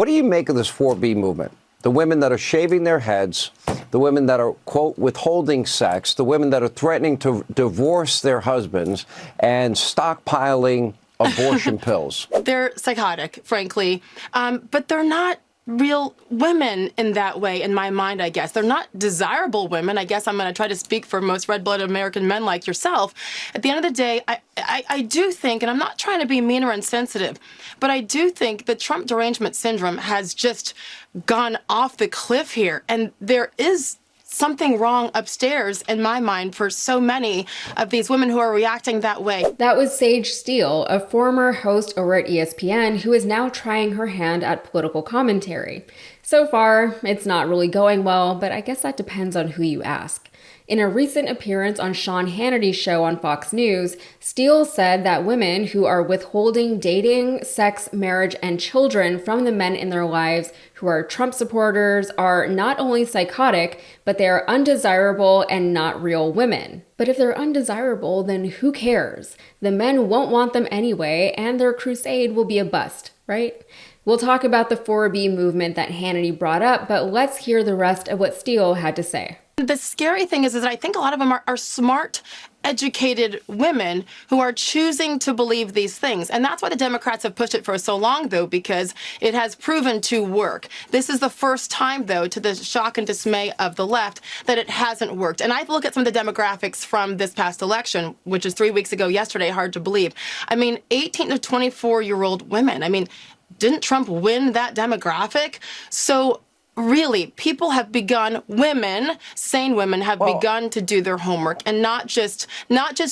What do you make of this 4B movement? The women that are shaving their heads, the women that are, quote, withholding sex, the women that are threatening to divorce their husbands and stockpiling abortion pills. They're psychotic, frankly, but they're not real women in that way, in my mind, I guess. They're not desirable women. I guess I'm going to try to speak for most red-blooded American men like yourself. At the end of the day, I do think, and I'm not trying to be mean or insensitive, but I do think the Trump derangement syndrome has just gone off the cliff here. And there is something wrong upstairs, in my mind, for so many of these women who are reacting that way. That was Sage Steele, a former host over at ESPN who is now trying her hand at political commentary. So far, it's not really going well, but I guess that depends on who you ask. In a recent appearance on Sean Hannity's show on Fox News, Steele said that women who are withholding dating, sex, marriage, and children from the men in their lives who are Trump supporters are not only psychotic, but they are undesirable and not real women. But if they're undesirable, then who cares? The men won't want them anyway, and their crusade will be a bust, right? We'll talk about the 4B movement that Hannity brought up, but let's hear the rest of what Steele had to say. The scary thing is that I think a lot of them are smart, educated women who are choosing to believe these things. And that's why the Democrats have pushed it for so long, though, because it has proven to work. This is the first time, though, to the shock and dismay of the left, that it hasn't worked. And I look at some of the demographics from this past election, which is 3 weeks ago yesterday, hard to believe. I mean, 18 to 24-year-old women. I mean, didn't Trump win that demographic? So really, people have begun, sane women have begun to do their homework and not just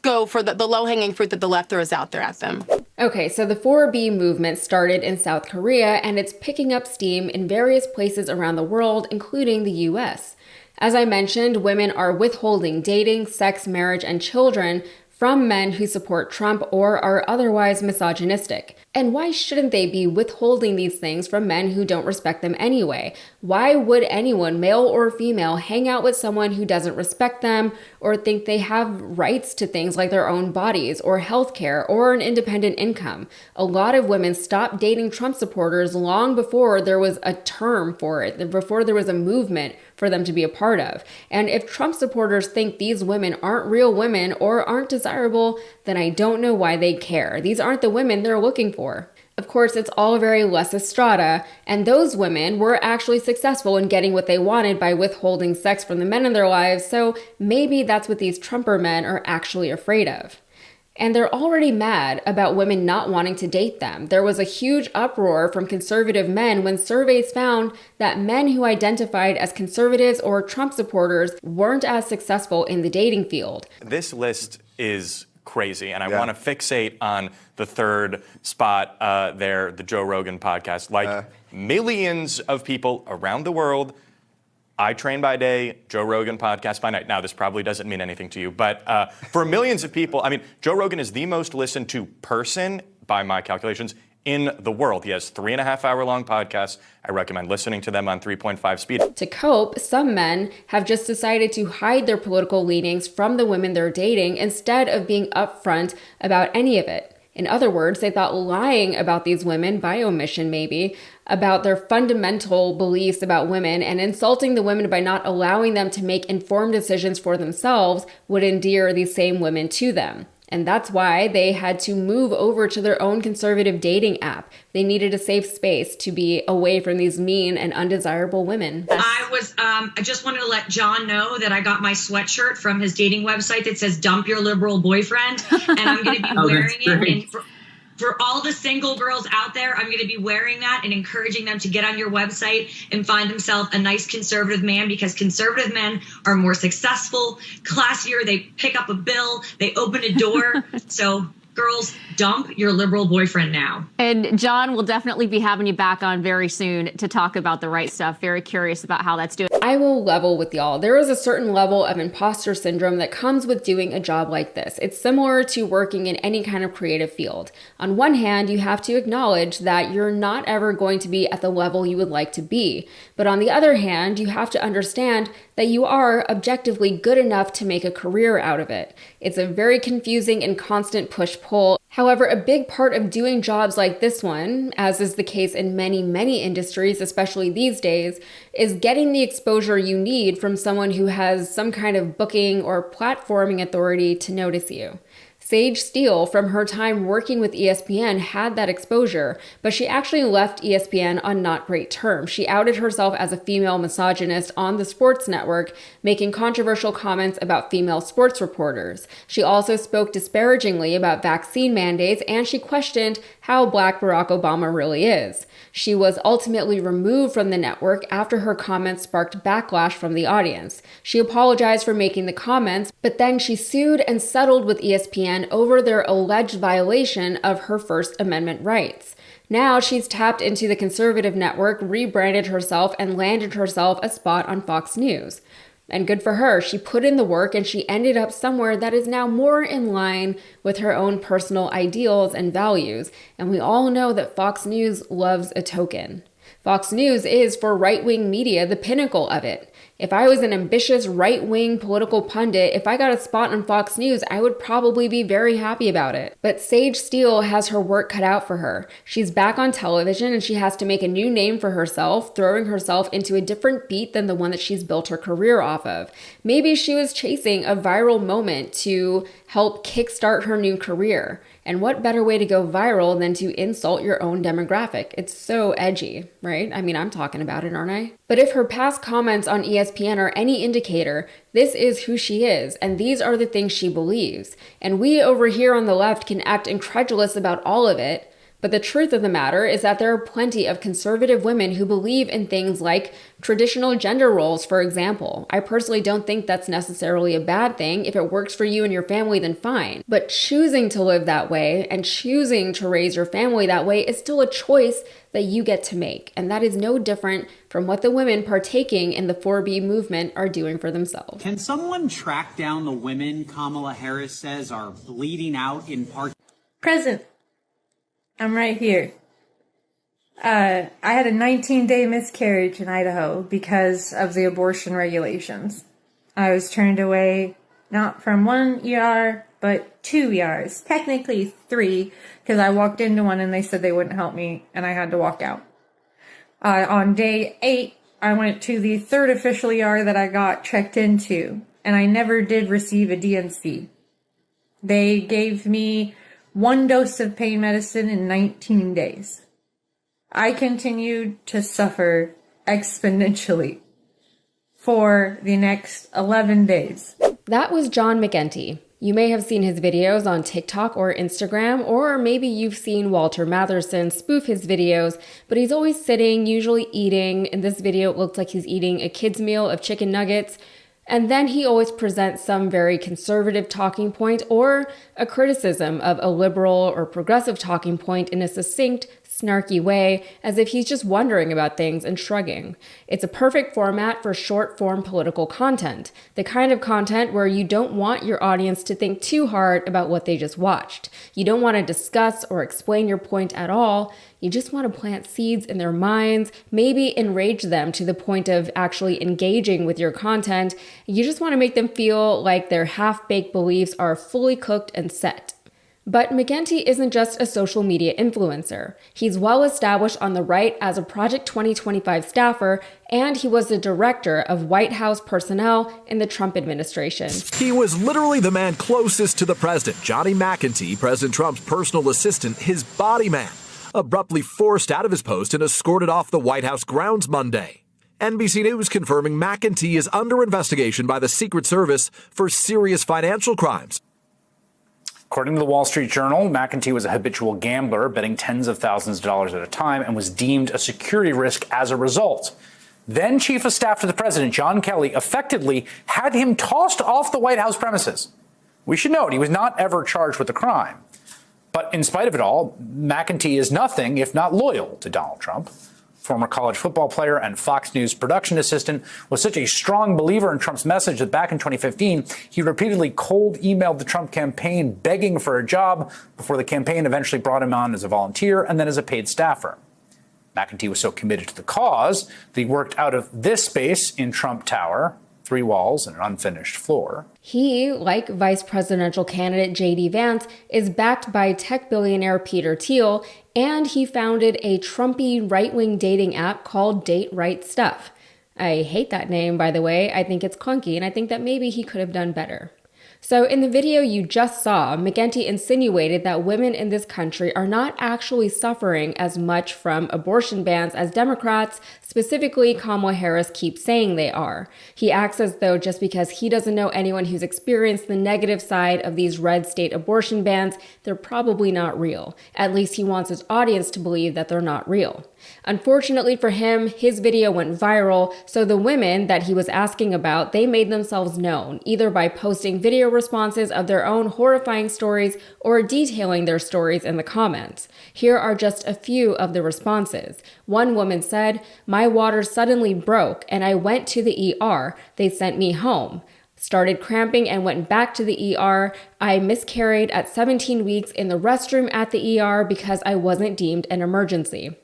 go for the low-hanging fruit that the left throws out there at them. Okay, so the 4B movement started in South Korea and it's picking up steam in various places around the world, including the US. As I mentioned, women are withholding dating, sex, marriage, and children from men who support Trump or are otherwise misogynistic. And why shouldn't they be withholding these things from men who don't respect them anyway? Why would anyone, male or female, hang out with someone who doesn't respect them or think they have rights to things like their own bodies or healthcare or an independent income? A lot of women stopped dating Trump supporters long before there was a term for it, before there was a movement for them to be a part of. And if Trump supporters think these women aren't real women or aren't desirable, then I don't know why they care. These aren't the women they're looking for. Of course, it's all very Lysistrata, and those women were actually successful in getting what they wanted by withholding sex from the men in their lives, so maybe that's what these Trumper men are actually afraid of. And they're already mad about women not wanting to date them. There was a huge uproar from conservative men when surveys found that men who identified as conservatives or Trump supporters weren't as successful in the dating field. This list is crazy, and I want to fixate on the third spot there, the Joe Rogan podcast. Like millions of people around the world, I train by day, Joe Rogan podcast by night. Now, this probably doesn't mean anything to you, but for millions of people, I mean, Joe Rogan is the most listened to person, by my calculations, in the world. He has 3.5-hour-long podcasts. I recommend listening to them on 3.5 speed. To cope, some men have just decided to hide their political leanings from the women they're dating instead of being upfront about any of it. In other words, they thought lying about these women, by omission maybe, about their fundamental beliefs about women and insulting the women by not allowing them to make informed decisions for themselves would endear these same women to them. And that's why they had to move over to their own conservative dating app. They needed a safe space to be away from these mean and undesirable women. I just wanted to let John know that I got my sweatshirt from his dating website that says "Dump Your Liberal Boyfriend," and I'm going to be wearing it. And for all the single girls out there, I'm going to be wearing that and encouraging them to get on your website and find themselves a nice conservative man, because conservative men are more successful, classier. They pick up a bill, they open a door. So girls, dump your liberal boyfriend now. And John, will definitely be having you back on very soon to talk about the right stuff. Very curious about how that's doing. I will level with y'all. There is a certain level of imposter syndrome that comes with doing a job like this. It's similar to working in any kind of creative field. On one hand, you have to acknowledge that you're not ever going to be at the level you would like to be. But on the other hand, you have to understand that you are objectively good enough to make a career out of it. It's a very confusing and constant push-pull. However, a big part of doing jobs like this one, as is the case in many, many industries, especially these days, is getting the exposure you need from someone who has some kind of booking or platforming authority to notice you. Sage Steele, from her time working with ESPN, had that exposure, but she actually left ESPN on not great terms. She outed herself as a female misogynist on the sports network, making controversial comments about female sports reporters. She also spoke disparagingly about vaccine mandates, and she questioned how Black Barack Obama really is. She was ultimately removed from the network after her comments sparked backlash from the audience. She apologized for making the comments, but then she sued and settled with ESPN over their alleged violation of her First Amendment rights. Now she's tapped into the conservative network, rebranded herself, and landed herself a spot on Fox News. And good for her, she put in the work and she ended up somewhere that is now more in line with her own personal ideals and values. And we all know that Fox News loves a token. Fox News is, for right-wing media, the pinnacle of it. If I was an ambitious right-wing political pundit, if I got a spot on Fox News, I would probably be very happy about it. But Sage Steele has her work cut out for her. She's back on television and she has to make a new name for herself, throwing herself into a different beat than the one that she's built her career off of. Maybe she was chasing a viral moment to help kickstart her new career. And what better way to go viral than to insult your own demographic? It's so edgy, right? I mean, I'm talking about it, aren't I? But if her past comments on ESPN are any indicator, this is who she is, and these are the things she believes. And we over here on the left can act incredulous about all of it, but the truth of the matter is that there are plenty of conservative women who believe in things like traditional gender roles, for example. I personally don't think that's necessarily a bad thing. If it works for you and your family, then fine. But choosing to live that way and choosing to raise your family that way is still a choice that you get to make. And that is no different from what the women partaking in the 4B movement are doing for themselves. Can someone track down the women Kamala Harris says are bleeding out in part? Present. I'm right here. I had a 19-day miscarriage in Idaho because of the abortion regulations. I was turned away not from one ER, but 2 ERs. Technically 3, because I walked into one and they said they wouldn't help me and I had to walk out. On day 8, I went to the 3rd official ER that I got checked into, and I never did receive a DNC. They gave me 1 dose of pain medicine in 19 days. I continued to suffer exponentially for the next 11 days. That was John McEntee. You may have seen his videos on TikTok or Instagram, or maybe you've seen Walter Matherson spoof his videos, but he's always sitting, usually eating. In this video, it looks like he's eating a kid's meal of chicken nuggets. And then he always presents some very conservative talking point or a criticism of a liberal or progressive talking point in a succinct, snarky way, as if he's just wondering about things and shrugging. It's a perfect format for short-form political content, the kind of content where you don't want your audience to think too hard about what they just watched. You don't want to discuss or explain your point at all. You just want to plant seeds in their minds, maybe enrage them to the point of actually engaging with your content. You just want to make them feel like their half-baked beliefs are fully cooked and set. But McEntee isn't just a social media influencer. He's well established on the right as a Project 2025 staffer, and he was the director of White House personnel in the Trump administration. He was literally the man closest to the president, Johnny McEntee, President Trump's personal assistant, his body man, abruptly forced out of his post and escorted off the White House grounds Monday. NBC News confirming McEntee is under investigation by the Secret Service for serious financial crimes. According to the Wall Street Journal, McEntee was a habitual gambler, betting tens of thousands of dollars at a time, and was deemed a security risk as a result. Then Chief of Staff to the President, John Kelly, effectively had him tossed off the White House premises. We should note he was not ever charged with the crime. But in spite of it all, McEntee is nothing if not loyal to Donald Trump. Former college football player and Fox News production assistant, was such a strong believer in Trump's message that back in 2015, he repeatedly cold emailed the Trump campaign begging for a job before the campaign eventually brought him on as a volunteer and then as a paid staffer. McEntee was so committed to the cause that he worked out of this space in Trump Tower 3 walls and an unfinished floor. He, like vice presidential candidate J.D. Vance, is backed by tech billionaire Peter Thiel, and he founded a Trumpy right-wing dating app called Date Right Stuff. I hate that name, by the way. I think it's clunky, and I think that maybe he could have done better. So in the video you just saw, McEntee insinuated that women in this country are not actually suffering as much from abortion bans as Democrats, specifically Kamala Harris, keep saying they are. He acts as though just because he doesn't know anyone who's experienced the negative side of these red state abortion bans, they're probably not real. At least he wants his audience to believe that they're not real. Unfortunately for him, his video went viral, so the women that he was asking about, they made themselves known, either by posting video responses of their own horrifying stories or detailing their stories in the comments. Here are just a few of the responses. One woman said, "My water suddenly broke and I went to the ER. They sent me home. Started cramping and went back to the ER. I miscarried at 17 weeks in the restroom at the ER because I wasn't deemed an emergency."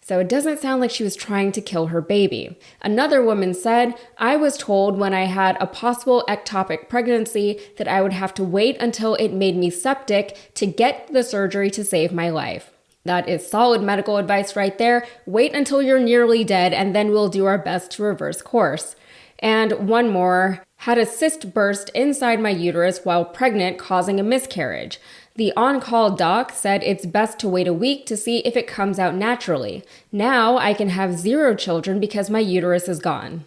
So it doesn't sound like she was trying to kill her baby. Another woman said, "I was told when I had a possible ectopic pregnancy that I would have to wait until it made me septic to get the surgery to save my life." That is solid medical advice right there. Wait until you're nearly dead and then we'll do our best to reverse course. And one more, "Had a cyst burst inside my uterus while pregnant, causing a miscarriage. The on-call doc said it's best to wait a week to see if it comes out naturally. Now I can have 0 children because my uterus is gone."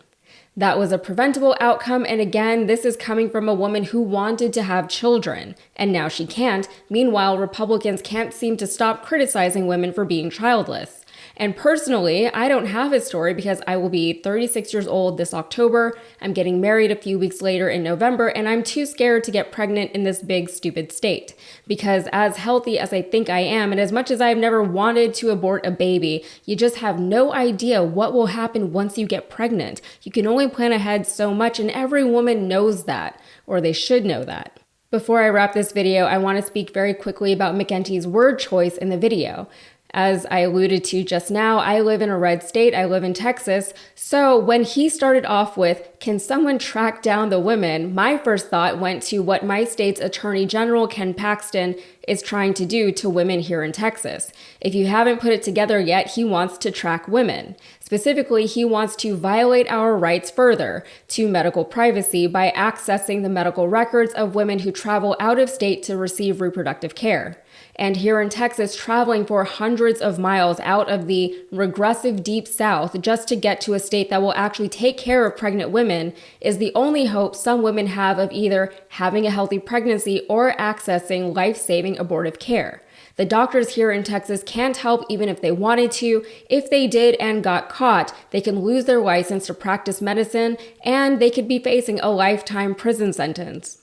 That was a preventable outcome, and again, this is coming from a woman who wanted to have children, and now she can't. Meanwhile, Republicans can't seem to stop criticizing women for being childless. And personally, I don't have a story because I will be 36 years old this October. I'm getting married a few weeks later in November, and I'm too scared to get pregnant in this big, stupid state. Because as healthy as I think I am, and as much as I've never wanted to abort a baby, you just have no idea what will happen once you get pregnant. You can only plan ahead so much, and every woman knows that, or they should know that. Before I wrap this video, I want to speak very quickly about McEntee's word choice in the video. As I alluded to just now, I live in a red state. I live in Texas. So when he started off with, "Can someone track down the women?" my first thought went to what my state's Attorney General, Ken Paxton, is trying to do to women here in Texas. If you haven't put it together yet, he wants to track women. Specifically, he wants to violate our rights further to medical privacy by accessing the medical records of women who travel out of state to receive reproductive care. And here in Texas, traveling for hundreds of miles out of the regressive deep south just to get to a state that will actually take care of pregnant women is the only hope some women have of either having a healthy pregnancy or accessing life-saving abortive care. The doctors here in Texas can't help even if they wanted to. If they did and got caught, they can lose their license to practice medicine and they could be facing a lifetime prison sentence.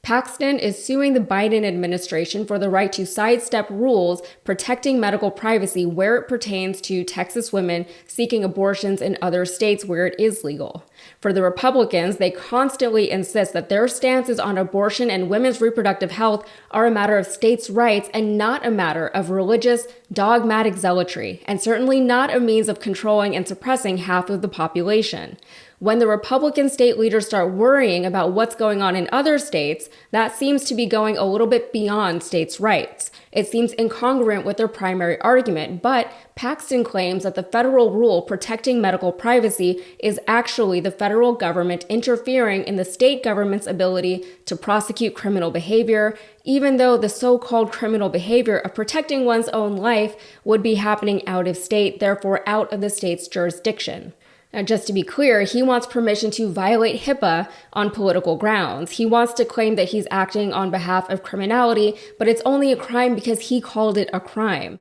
Paxton is suing the Biden administration for the right to sidestep rules protecting medical privacy where it pertains to Texas women seeking abortions in other states where it is legal. For the Republicans, they constantly insist that their stances on abortion and women's reproductive health are a matter of states' rights and not a matter of religious, dogmatic zealotry, and certainly not a means of controlling and suppressing half of the population. When the Republican state leaders start worrying about what's going on in other states, that seems to be going a little bit beyond states' rights. It seems incongruent with their primary argument, but Paxton claims that the federal rule protecting medical privacy is actually the federal government interfering in the state government's ability to prosecute criminal behavior, even though the so-called criminal behavior of protecting one's own life would be happening out of state, therefore out of the state's jurisdiction. Now, just to be clear, he wants permission to violate HIPAA on political grounds. He wants to claim that he's acting on behalf of criminality, but it's only a crime because he called it a crime.